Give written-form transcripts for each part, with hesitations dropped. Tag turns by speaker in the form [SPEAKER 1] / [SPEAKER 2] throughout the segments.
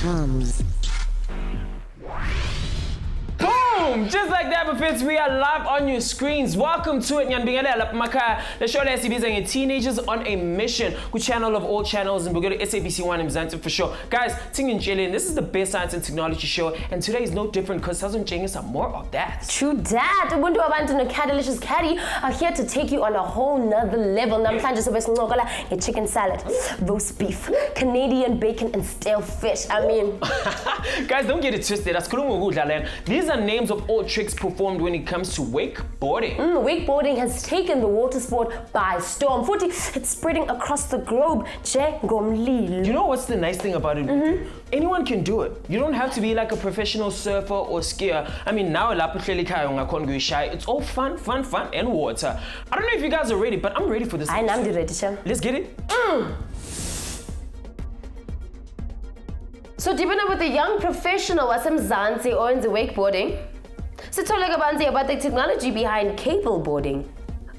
[SPEAKER 1] TOMz.
[SPEAKER 2] Boom! Just like that, Buffets, we are live on your screens. Welcome to it, the show that SABC teenagers on a mission. Good channel of all channels, and we're going to SABC One in Mzansi for sure. Guys, Ting and Jillian, this is the best science and technology show, and today is no different because Sazon Jengus are more of that.
[SPEAKER 3] True that. Ubuntu Abantu and Cadilicious Caddy are here to take you on a whole nother level. A chicken salad, roast beef, Canadian bacon, and stale fish. I mean,
[SPEAKER 2] guys, don't get it twisted. These are names of all tricks performed when it comes to wakeboarding.
[SPEAKER 3] Wakeboarding has taken the water sport by storm. It's spreading across the globe.
[SPEAKER 2] You know what's the nice thing about it? Anyone can do it. You don't have to be like a professional surfer or skier. I mean, now it's all fun, and water. I don't know if you guys are ready, but I'm ready for this.
[SPEAKER 3] I'm ready, Cham.
[SPEAKER 2] Let's get it.
[SPEAKER 3] So deep with a young professional wasemzansi owns wakeboarding. So tell about the technology behind cable boarding.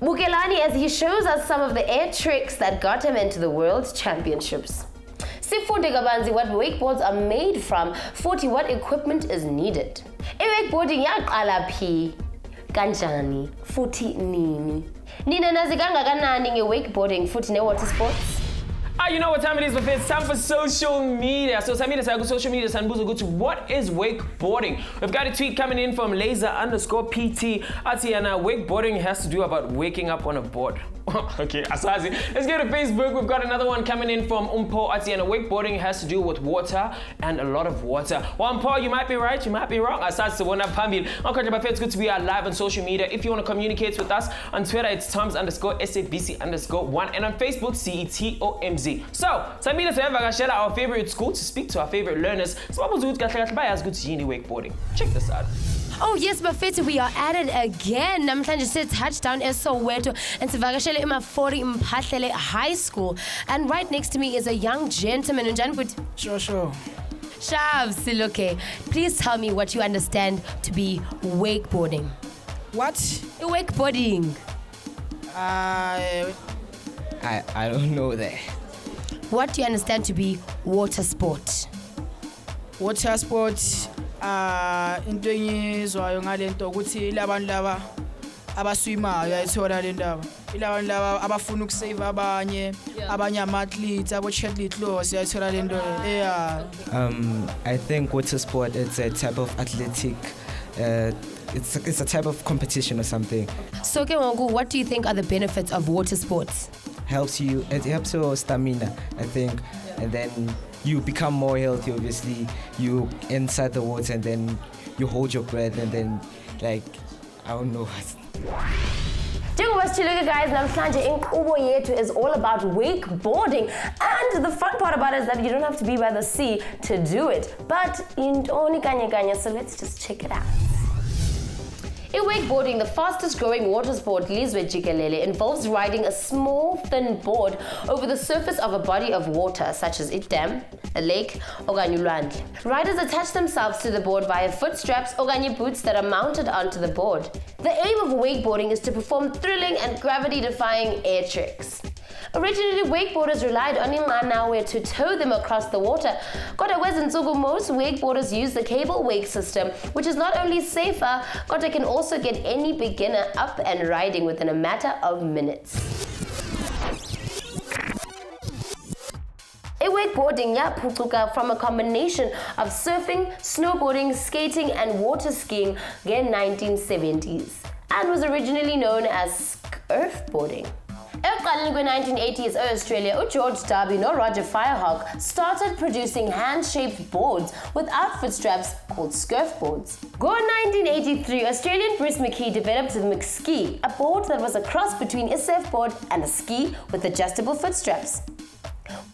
[SPEAKER 3] Bukelani as he shows us some of the air tricks that got him into the World Championships. Sifunde kabanzi what wakeboards are made from, 40 what equipment is needed. Wakeboarding yaqala phi kanjani futhi nini. Nina nazi kangakanani ngewakeboarding futhi ne-water sports?
[SPEAKER 2] You know what time it is, Buffet? It's time for social media. So social media, go to what is wakeboarding? We've got a tweet coming in from laser_PT. Atiana, wakeboarding has to do about waking up on a board. Okay, Asazi. Let's go to Facebook. We've got another one coming in from Umpo Atiana. Wakeboarding has to do with water and a lot of water. Well, Umpo, you might be right, you might be wrong. Asazi, one up Pambil. Okay, Buffet, it's good to be live on social media. If you want to communicate with us on Twitter, it's TOMz_SABC_1, and on Facebook, TOMz. So, Samina Samva share our favorite school to speak to our favorite learners. So, what was good wakeboarding? Check this out.
[SPEAKER 3] Oh yes, Buffet, we are at it again. Namhlanje said touchdown is Soweto and Sivakashele Imafori Mphahlele High School. And right next to me is a young gentleman.
[SPEAKER 4] Sure.
[SPEAKER 3] Shavs, okay. Please tell me what you understand to be wakeboarding.
[SPEAKER 4] What?
[SPEAKER 3] Wakeboarding.
[SPEAKER 4] I don't know that.
[SPEAKER 3] What do you understand to be water sport?
[SPEAKER 4] Water sport, into engizwayo ngalento ukuthi labantu laba abaswimayo ayithola le ndaba. Ilabantu laba abafuna ukusave abanye ama-athletes, abo-triathlete lo siyayithola le nto.
[SPEAKER 5] I think water sport is a type of athletic it's a type of competition or something.
[SPEAKER 3] So Kemongu, what do you think are the benefits of water sports?
[SPEAKER 5] It helps your stamina, I think, and then you become more healthy. Obviously, you inside the water and then you hold your breath and then I don't know.
[SPEAKER 3] Guys, namhlanje inkqubo yethu is all about wakeboarding, and the fun part about it is that you don't have to be by the sea to do it. But intoni kanye kanye, so let's just check it out. In wakeboarding, the fastest growing water sport, Lizwe Jikelele, involves riding a small, thin board over the surface of a body of water, such as a dam, a lake, or ulwandle. Riders attach themselves to the board via foot straps or boots that are mounted onto the board. The aim of wakeboarding is to perform thrilling and gravity-defying air tricks. Originally, wakeboarders relied on inqanawe to tow them across the water. Kodwa kwezinsuku, most wakeboarders use the cable wake system, which is not only safer, but it can also get any beginner up and riding within a matter of minutes. Wakeboarding yaphucuka from a combination of surfing, snowboarding, skating, and water skiing in the 1970s, and was originally known as surfboarding. In the 1980s, Australia, George Darby no Roger Firehawk started producing hand-shaped boards without foot straps called surfboards. In 1983, Australian Bruce McKee developed the McSki, a board that was a cross between a surfboard and a ski with adjustable foot straps.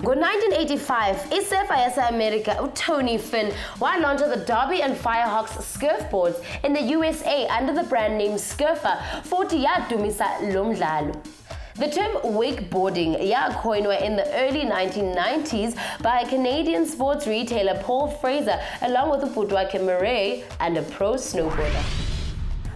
[SPEAKER 3] In 1985, isurfer yase-America Tony Finn launched the Darby and Firehawks surfboards in the USA under the brand name Surfer, futhi yadumisa lo mdlalo. The term wakeboarding coined in the early 1990s by Canadian sports retailer Paul Fraser, along with Ubudwake Murray and a pro snowboarder.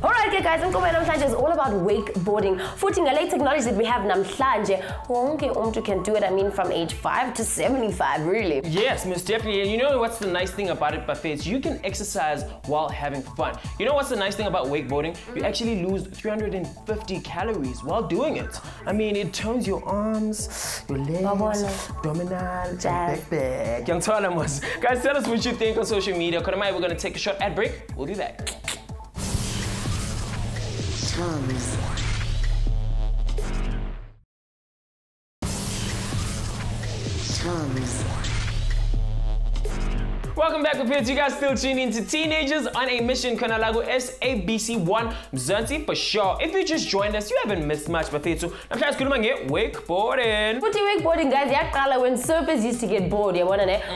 [SPEAKER 3] Alright guys, umqobo namhlanje is all about wakeboarding. Futhi ngale technology that we have namhlanje, wonke umuntu can do it. I mean, from age 5 to 75, really.
[SPEAKER 2] Yes, most definitely. And you know what's the nice thing about it, Buffets? You can exercise while having fun. You know what's the nice thing about wakeboarding? You actually lose 350 calories while doing it. I mean, it turns your arms, your legs, abdominal, back. Guys, tell us what you think on social media. We're going to take a short ad break. We'll be back.
[SPEAKER 1] TOMz.
[SPEAKER 2] Welcome back, Buffets. You guys still tuning into Teenagers on a Mission. Kanalago SABC 1 Mzansi for sure. If you just joined us, you haven't missed much, Buffets. I'm trying to get wakeboarding.
[SPEAKER 3] Futhi wakeboarding, guys, yaqala when surfers used to get bored,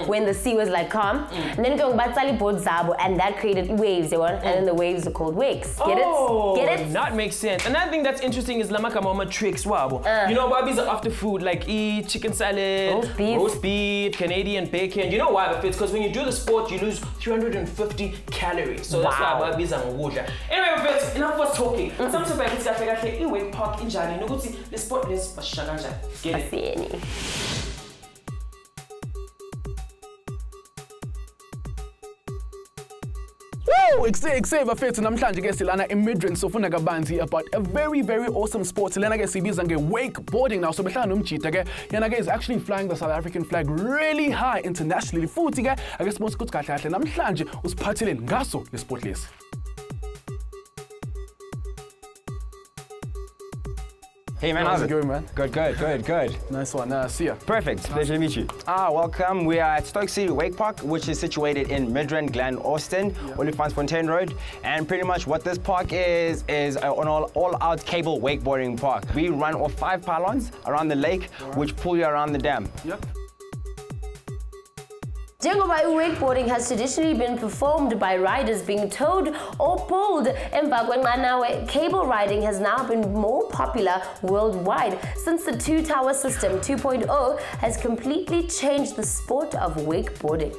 [SPEAKER 3] when the sea was like calm. And then going batsali board zabo, and that created waves, and then the waves are called wakes. Get it? Get it?
[SPEAKER 2] That makes sense. Another thing that's interesting is lamaka mama tricks wabo. You know, Barbies are after food, like eat chicken salad, roast beef, Canadian bacon. You know why, Buffets? Because when you do the sport, you lose 350 calories. So that's why Barbies are ngudla. Anyway, Buffets, enough of us talking. Some super kids got to wake park in Jani. No good the sport is bashaganja. Get it?
[SPEAKER 6] Woo! Excited Buffets namhlanje ke silana eMidrand sofuna kabanzi about a very awesome sport. Lena ke sibiza nge wakeboarding now. So behlala nomjita ke yena ke is actually flying the South African flag really high internationally. Futhi ke ake sibone ukuthi kahle kahle namhlanje usiphathele ngaso le sport lesi.
[SPEAKER 7] Hey man, how's it
[SPEAKER 6] going, man?
[SPEAKER 7] Good.
[SPEAKER 6] Nice one. See ya.
[SPEAKER 7] Perfect. Pleasure to meet you. Welcome. We are at Stoke City Wake Park, which is situated in Midrand, Glen Austin, Olifantsfontein Road. And pretty much what this park is an all-out cable wakeboarding park. We run off 5 pylons around the lake, which pull you around the dam.
[SPEAKER 6] Yep.
[SPEAKER 3] Njengoba wakeboarding has traditionally been performed by riders being towed or pulled emva kwenqanawe, cable riding has now been more popular worldwide since the 2-tower system 2.0 has completely changed the sport of wakeboarding.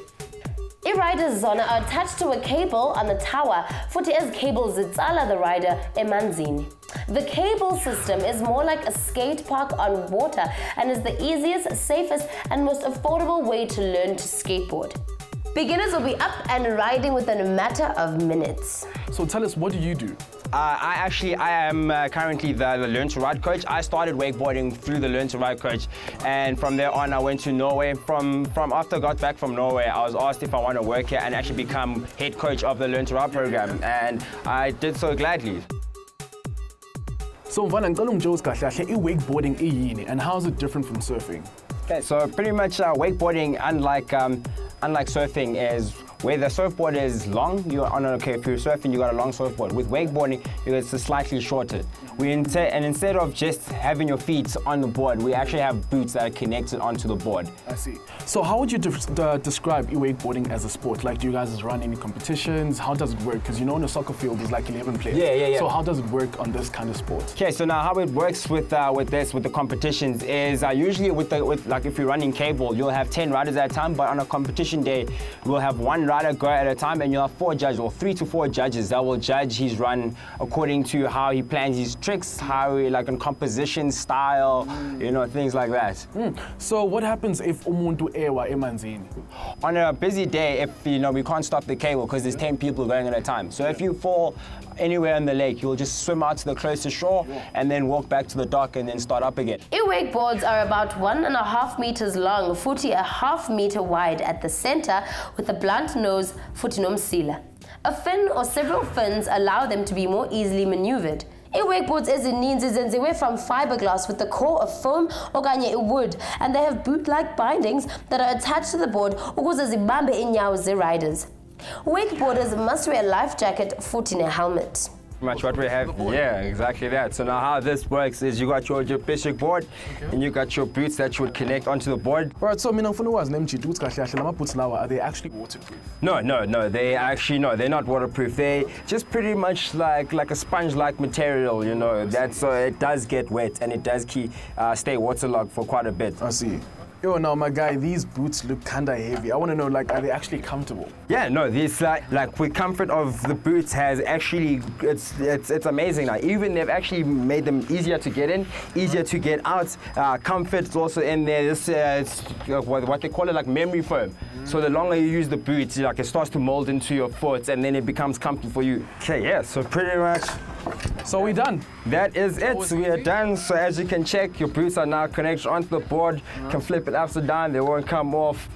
[SPEAKER 3] Riders are attached to a cable on the tower, futhi as cables zitsala the rider emanzini. The cable system is more like a skate park on water and is the easiest, safest and most affordable way to learn to skateboard. Beginners will be up and riding within a matter of minutes.
[SPEAKER 6] So tell us, what do you do?
[SPEAKER 7] I am currently the Learn to Ride coach. I started wakeboarding through the Learn to Ride coach, and from there on I went to Norway. From after I got back from Norway, I was asked if I want to work here and actually become head coach of the Learn to Ride program, and I did so gladly.
[SPEAKER 6] So Mvana, ngicela ungitshele kahle kahle wakeboarding iyini and how is it different from surfing?
[SPEAKER 7] Okay, so pretty much wakeboarding, unlike surfing, is where the surfboard is long. You're on if you're surfing, you got a long surfboard. With wakeboarding, it's slightly shorter. Instead of just having your feet on the board, we actually have boots that are connected onto the board.
[SPEAKER 6] I see. So how would you describe wakeboarding as a sport? Like, do you guys run any competitions? How does it work? Because you know, in a soccer field, there's like 11 players.
[SPEAKER 7] Yeah.
[SPEAKER 6] So how does it work on this kind of sport?
[SPEAKER 7] Okay, so now how it works with the competitions is usually like if you're running cable, you'll have 10 riders at a time, but on a competition day, we'll have 1 rider go at a time, and you'll have 4 judges or 3 to 4 judges that will judge his run according to how he plans his tricks, how he, like, on composition, style, you know, things like that.
[SPEAKER 6] So what happens if umuntu ewa emanzini?
[SPEAKER 7] On a busy day, if we can't stop the cable because there's 10 people going at a time. So if you fall anywhere in the lake, you'll just swim out to the closest shore and then walk back to the dock and then start up again.
[SPEAKER 3] Wakeboards are about 1.5 meters long, futhi a half meter wide at the center with a blunt nose, futhi nomsila. A fin or several fins allow them to be more easily maneuvered. Wakeboards ezininzi zenziwe from fiberglass with the core of foam okanye wood, and they have boot-like bindings that are attached to the board ukuze zibambe inyawo ze-riders. Wakeboarders must wear a life jacket, futhi ne helmet.
[SPEAKER 7] Much what we have, yeah, exactly that. So now how this works is you got your basic board, and you got your boots that you would connect onto the board.
[SPEAKER 6] Right, so mina ngifuna ukwazi nemjidi ukuthi kahle kahle lama boots lawa, are they actually waterproof?
[SPEAKER 7] No, they're not waterproof. They just pretty much like a sponge-like material, so it does get wet and it does stay waterlogged for quite a bit.
[SPEAKER 6] I see. Yo, now my guy, these boots look kinda heavy. I want to know, like, are they actually comfortable?
[SPEAKER 7] Yeah, no, this like the comfort of the boots has actually it's amazing now. Even they've actually made them easier to get in, easier to get out. Comfort's also in there. This it's what they call it, like memory foam. So the longer you use the boots, like it starts to mold into your foot, and then it becomes comfortable for you. Okay, yeah. So pretty much.
[SPEAKER 6] So we're done.
[SPEAKER 7] That is it. We are done. So as you can check, your boots are now connected onto the board. You can flip it upside down. They won't come off.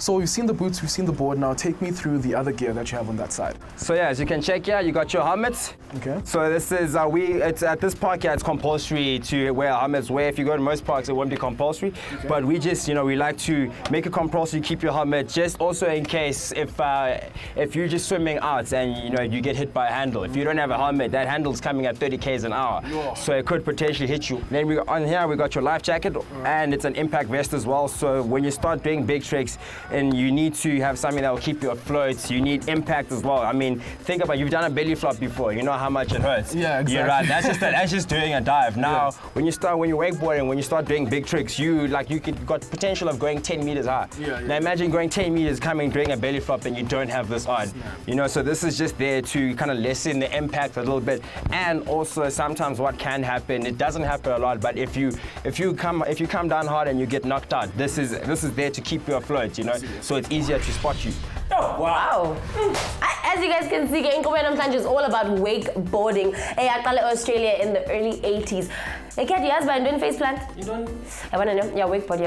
[SPEAKER 6] So we've seen the boots, we've seen the board. Now take me through the other gear that you have on that side.
[SPEAKER 7] So yeah, as you can check here, you got your helmets.
[SPEAKER 6] Okay.
[SPEAKER 7] So this is it's at this park here, it's compulsory to wear helmets. Where if you go to most parks, it won't be compulsory. Okay. But we just, we like to make it compulsory. Keep your helmet, just also in case if you're just swimming out and you get hit by a handle. If you don't have a helmet, that handle's coming at 30 k's an hour, so it could potentially hit you. Then on here we got your life jacket, and it's an impact vest as well. So when you start doing big tricks, and you need to have something that will keep you afloat, you need impact as well. I mean, think about you've done a belly flop before. You know how much it hurts.
[SPEAKER 6] Yeah, exactly.
[SPEAKER 7] You're right. That's just doing a dive. Now, when you're wakeboarding, when you start doing big tricks, you got potential of going 10 meters high. Now imagine going 10 meters, doing a belly flop, and you don't have this on. So this is just there to kind of lessen the impact a little bit. And also sometimes what can happen, it doesn't happen a lot, but if you come down hard and you get knocked out, this is there to keep you afloat, so it's easier to spot you.
[SPEAKER 3] Oh, wow. As you guys can see, Inkobe is all about wakeboarding. I started Australia in the early 80s. Hey, Kat, you husband doing face plant?
[SPEAKER 2] You don't?
[SPEAKER 3] I want to know. Yeah, wakeboard,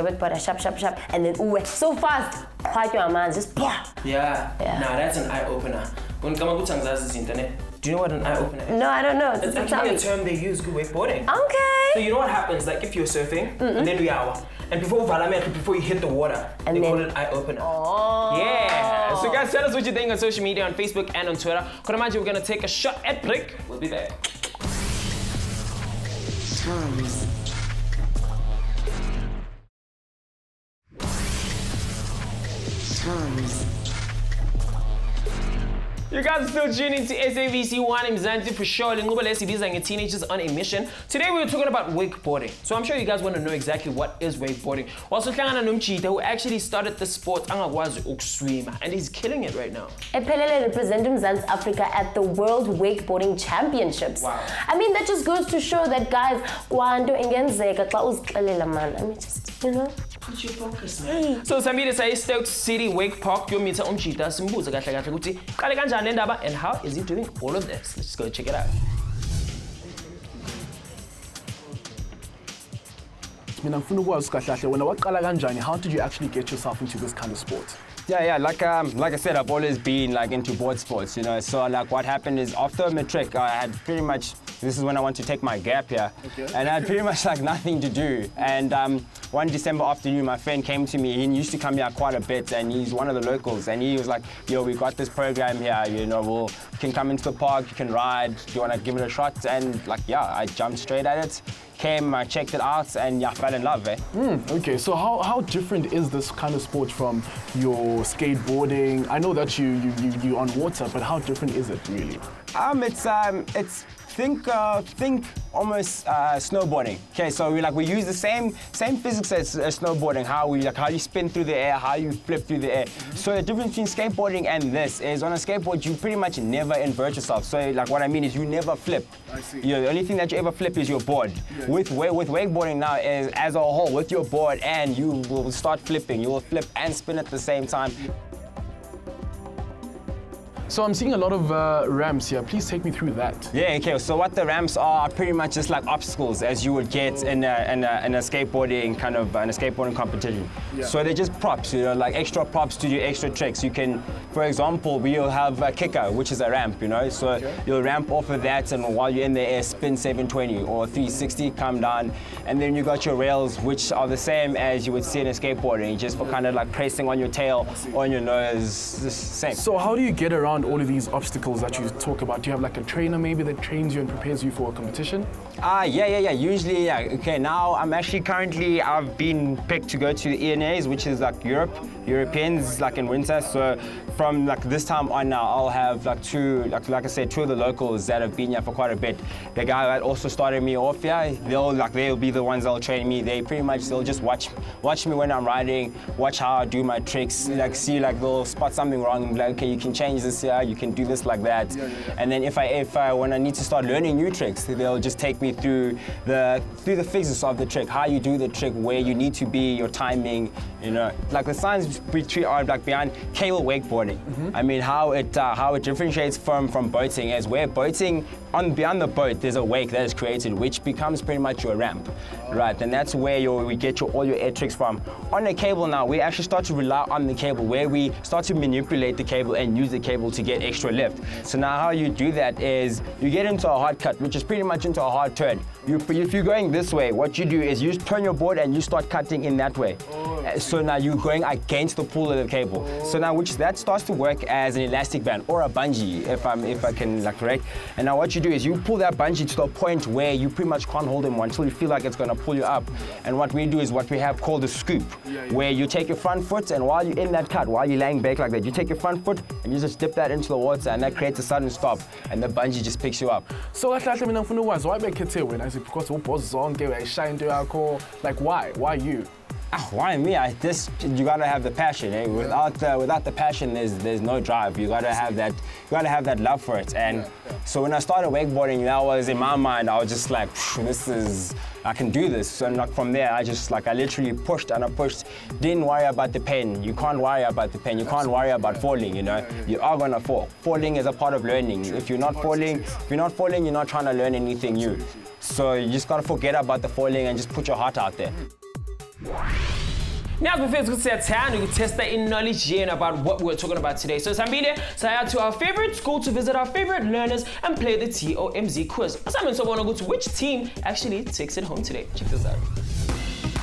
[SPEAKER 3] sharp. And then, ooh, so fast. Quite your man, just,
[SPEAKER 2] yeah. Nah, that's an eye-opener. When TOMz is internet. Do you know what an eye-opener is?
[SPEAKER 3] No, I don't know.
[SPEAKER 2] It's actually a term they use with wakeboarding.
[SPEAKER 3] Okay.
[SPEAKER 2] So you know what happens, like if you're surfing, and then and before you hit the water, they call it eye-opener.
[SPEAKER 3] Oh.
[SPEAKER 2] Yeah. So guys, tell us what you think on social media, on Facebook and on Twitter. We're going to take a shot at break. We'll be back.
[SPEAKER 1] TOMz.
[SPEAKER 2] You guys are still tuning to SABC One in Mzansi for sure. Teenagers on a mission. Today we were talking about wakeboarding. So I'm sure you guys want to know exactly what is wakeboarding. Also, who actually started the sport and he's killing it right now.
[SPEAKER 3] Ephelele representing Mzansi Africa at the World Wakeboarding Championships.
[SPEAKER 2] Wow.
[SPEAKER 3] I mean, that just goes to show that guys,
[SPEAKER 2] Put your focus, man. So Samira says Stoke City Wake Park, you meet Umchita, Simbuza Gatlagakuti, Kalaganjan Endaba, and how is he doing all of this? Let's go check it out.
[SPEAKER 6] How did you actually get yourself into this kind of sport?
[SPEAKER 7] Yeah, like I said, I've always been into board sports, So what happened is after matric, I had pretty much, this is when I want to take my gap here, and I had pretty much nothing to do. And one December afternoon, my friend came to me. He used to come here quite a bit, and he's one of the locals. And he was like, "Yo, we got this program here. You can come into the park, you can ride. Do you want to give it a shot?" And I jumped straight at it. Came, I checked it out, and fell in love.
[SPEAKER 6] Okay, so how different is this kind of sport from your skateboarding? I know that you're on water, but how different is it really?
[SPEAKER 7] It's think almost snowboarding. Okay, so we use the same physics as snowboarding. How you spin through the air, how you flip through the air. So the difference between skateboarding and this is on a skateboard you pretty much never invert yourself. So what I mean is you never flip.
[SPEAKER 6] I see.
[SPEAKER 7] The only thing that you ever flip is your board. Yes. With wakeboarding now is as a whole with your board, and you will start flipping. You will flip and spin at the same time.
[SPEAKER 6] So I'm seeing a lot of ramps here. Please take me through that.
[SPEAKER 7] Yeah, okay. So what the ramps are pretty much just like obstacles as you would get in a skateboarding competition. Yeah. So they're just props, like extra props to do extra tricks. You can, for example, we'll have a kicker, which is a ramp, So you'll ramp off of that, and while you're in the air, spin 720 or 360, come down, and then you got your rails, which are the same as you would see in a skateboarding, just for kind of pressing on your tail or on your nose, the same.
[SPEAKER 6] So how do you get around around all of these obstacles that you talk about? Do you have like a trainer maybe that trains you and prepares you for a competition?
[SPEAKER 7] Yeah. Usually, yeah. Okay, now I've been picked to go to the ENAs, which is like Europeans, like in winter. So from like this time on now, I'll have like two of the locals that have been here for quite a bit. The guy that also started me off here, they'll be the ones that'll train me. They'll just watch me when I'm riding, watch how I do my tricks, like see like they'll spot something wrong and be like, okay, you can change this here, you can do this like that. And then if when I need to start learning new tricks, they'll just take me through the physics of the trick, how you do the trick, where you need to be, your timing, like the science like behind cable wakeboarding. I mean how it differentiates from boating is where boating beyond the boat there's a wake that is created which becomes pretty much your ramp, right? And that's where we get all your air tricks from. On the cable now, we actually start to rely on the cable where we start to manipulate the cable and use the cable to get extra lift. So now how you do that is you get into a hard cut, which is pretty much into a hard turn. If you're going this way, what you do is you turn your board and you start cutting in that way. So now you're going against the pull of the cable. So now that starts to work as an elastic band or a bungee, if I can like correct. And now what you do is you pull that bungee to the point where you pretty much can't hold them until you feel like it's going to pull you up. And what we do is what we have called a scoop, where you take your front foot and while you're in that cut, while you're laying back like that, you take your front foot and you just dip that into the water and that creates a sudden stop and the bungee just picks you up.
[SPEAKER 6] So like why you?
[SPEAKER 7] Why me? You gotta have the passion. Eh? Without the passion, there's no drive. You gotta have that love for it. And so when I started wakeboarding, that was in my mind. I was just like, I can do this. So like from there, I literally pushed and I pushed. Didn't worry about the pain. You can't worry about the pain. You can't worry about falling. You are gonna fall. Falling is a part of learning. If you're not falling, you're not trying to learn anything new. So you just gotta forget about the falling and just put your heart out there.
[SPEAKER 2] Now, before it's time to test the knowledge about what we're talking about today. So, Sambile, say to our favorite school to visit our favorite learners and play the TOMz quiz. Assignment so wanna go to which team actually takes it home today. Check this out.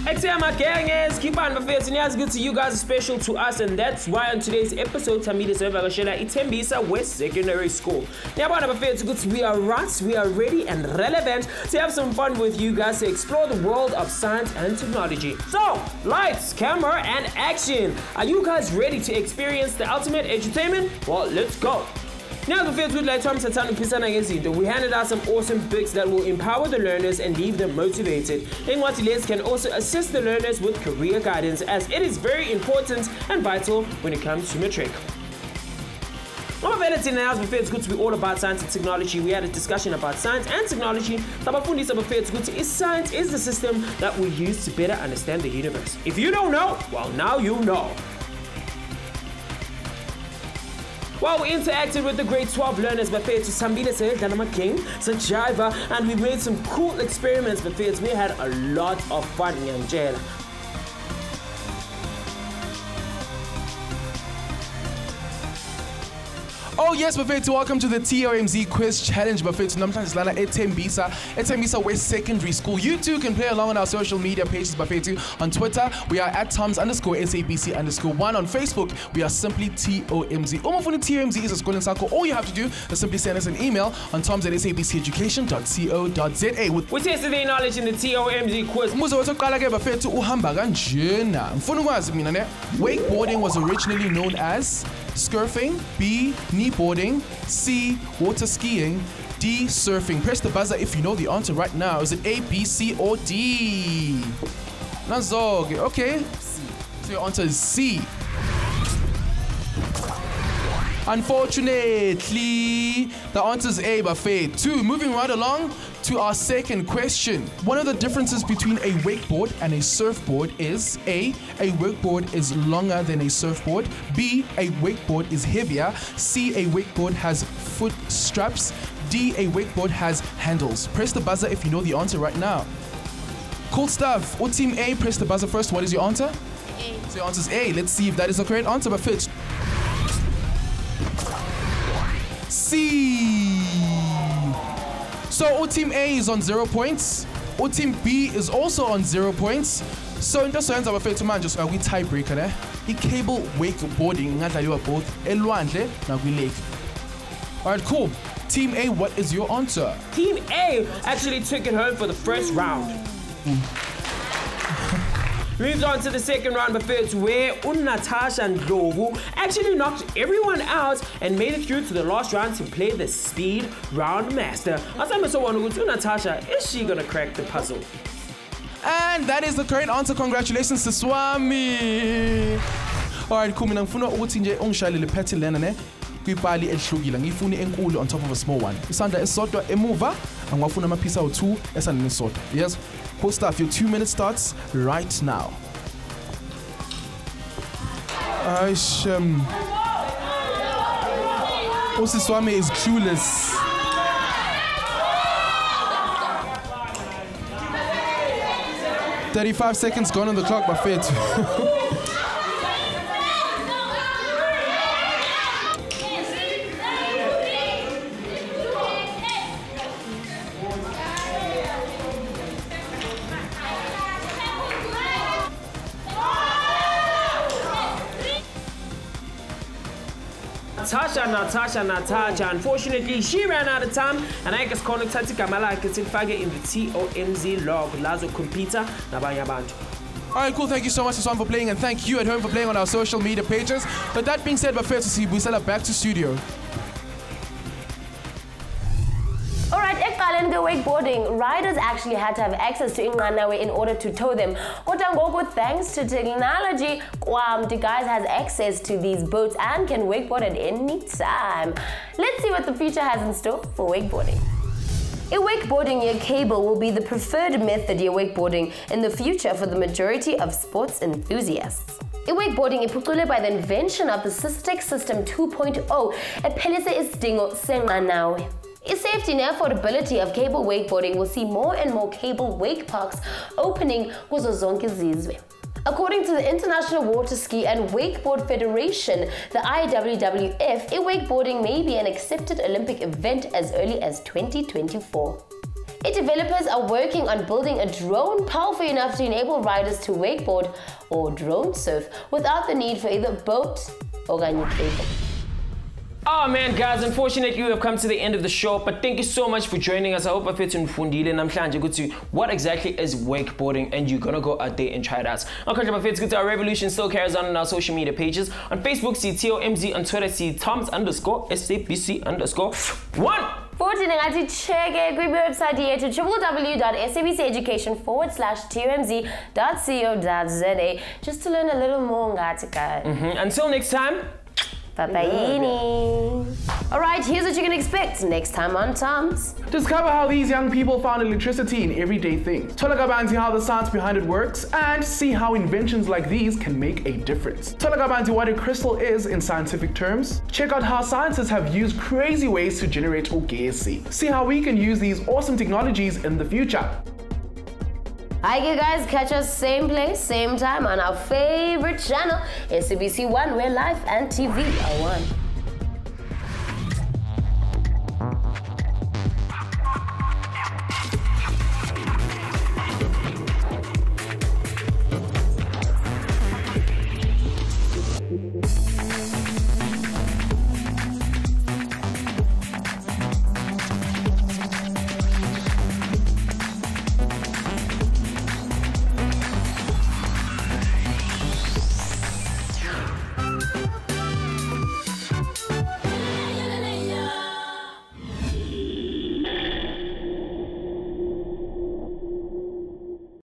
[SPEAKER 2] XM gang is keep on my face and it's good to you guys, special to us, and that's why on today's episode Tamida Sevagashela Itembisa West Secondary School. Now on my face good, we are ready and relevant to have some fun with you guys to explore the world of science and technology. So lights, camera and action. Are you guys ready to experience the ultimate edutainment? Well, let's go. Now, the first like TOMz, we handed out some awesome books that will empower the learners and leave them motivated. Then can also assist the learners with career guidance, as it is very important and vital when it comes to matric. It's good to be all about science and technology. We had a discussion about science and technology. Science is the system that we use to better understand the universe. If you don't know, well, now you know. While we interacted with the grade 12 learners, Buffet to Sambile Danama King, Sajiva, and we made some cool experiments, Buffet. We had a lot of fun in jail.
[SPEAKER 1] Oh yes, Buffet, welcome to the TOMz Quiz Challenge. Buffet, namhlanje silana eTembisa West Secondary School. You too can play along on our social media pages, Buffet. On Twitter, we are at TOMz_SABC_1. On Facebook, we are simply TOMz. Umufuni TOMz is a school in Sako. All you have to do is simply send us an email on toms@sabceducation.co.za.
[SPEAKER 2] We tested their knowledge in the TOMz quiz.
[SPEAKER 1] Wakeboarding was originally known as surfing, B, kneeboarding, C, water skiing, D, surfing. Press the buzzer if you know the answer right now. Is it A, B, C, or D? Nazog, okay. So your answer is C. Unfortunately, the answer is A, Buffet. 2, moving right along to our second question. One of the differences between a wakeboard and a surfboard is A, wakeboard is longer than a surfboard. B, a wakeboard is heavier. C, a wakeboard has foot straps. D, a wakeboard has handles. Press the buzzer if you know the answer right now. Cool stuff. Or team A, press the buzzer first. What is your answer? A. So your answer is A. Let's see if that is the correct answer, Buffet. C. So team A is on 0 points. Team B is also on 0 points. So into soyenza bafethu manje so we tiebreaker ne. I cable wakeboarding ngadlaliwa both elwandle na kwi lake. All right, cool. Team A, what is your answer?
[SPEAKER 2] Team A actually took it home for the first round. Moved on to the second round buffets where Natasha and Ndlovu actually knocked everyone out and made it through to the last round to play the speed round master. Natasha, is she gonna crack the puzzle?
[SPEAKER 1] And that is the correct answer. Congratulations to Swami. All right, cool. Mina ngifuna ukuthi nje ungishayele lephethe lena ne kwipali elihlukile. Ngifuna enkulu on top of a small one. Isandla esodwa emuva, angwafuna amaphisa awu2 esandla esodwa. Yes. Cool stuff. Your 2 minutes starts right now. Swami is clueless. "35 seconds gone on the clock, Buffet."
[SPEAKER 2] Natasha. Unfortunately, she ran out of time, and I guess Konotati Kamala can in the TOMZ log. Lazo computer, nabanya bantu.
[SPEAKER 1] All right, cool. Thank you so much, Swan, for playing, and thank you at home for playing on our social media pages. But that being said, Buffet to see Busela back to studio.
[SPEAKER 3] Alright, ekuqaleni wakeboarding, riders actually had to have access to inqanawe in order to tow them. Kodwa ngoku, thanks to technology, the guys has access to these boats and can wakeboard at any time. Let's see what the future has in store for wakeboarding. Wakeboarding your cable will be the preferred method of wakeboarding in the future for the majority of sports enthusiasts. Wakeboarding iphuculwe by the invention of the System 2.0, ephelise isidingo senqanawe. Safety and affordability of cable wakeboarding will see more and more cable wake parks opening kuzo zonke izizwe. According to the International Water Ski and Wakeboard Federation, the IWWF, wakeboarding may be an accepted Olympic event as early as 2024. Developers are working on building a drone powerful enough to enable riders to wakeboard or drone surf without the need for either boat or cable.
[SPEAKER 2] Oh man, guys, unfortunately we have come to the end of the show, but thank you so much for joining us. I hope I fit in fundile namhlanje ukuthi what exactly is wakeboarding, and you're gonna go out there and try it out. Our revolution still carries on our social media pages. On Facebook, see TOMZ, on Twitter, see TOMz_SABC_1.
[SPEAKER 3] Futhi ningathi cheke kwi-website yethu www.sabcEducation/tomz.co.za just to learn a little more ngathi guys.
[SPEAKER 2] Until next time.
[SPEAKER 3] Bye-bye. Alright, here's what you can expect next time on TOMz.
[SPEAKER 6] Discover how these young people found electricity in everyday things. Thola kabanzi how the science behind it works, and see how inventions like these can make a difference. Thola kabanzi what a crystal is in scientific terms. Check out how scientists have used crazy ways to generate ugesi. See how we can use these awesome technologies in the future.
[SPEAKER 3] Hi you guys, catch us same place, same time on our favorite channel, SABC 1, where life and TV are one.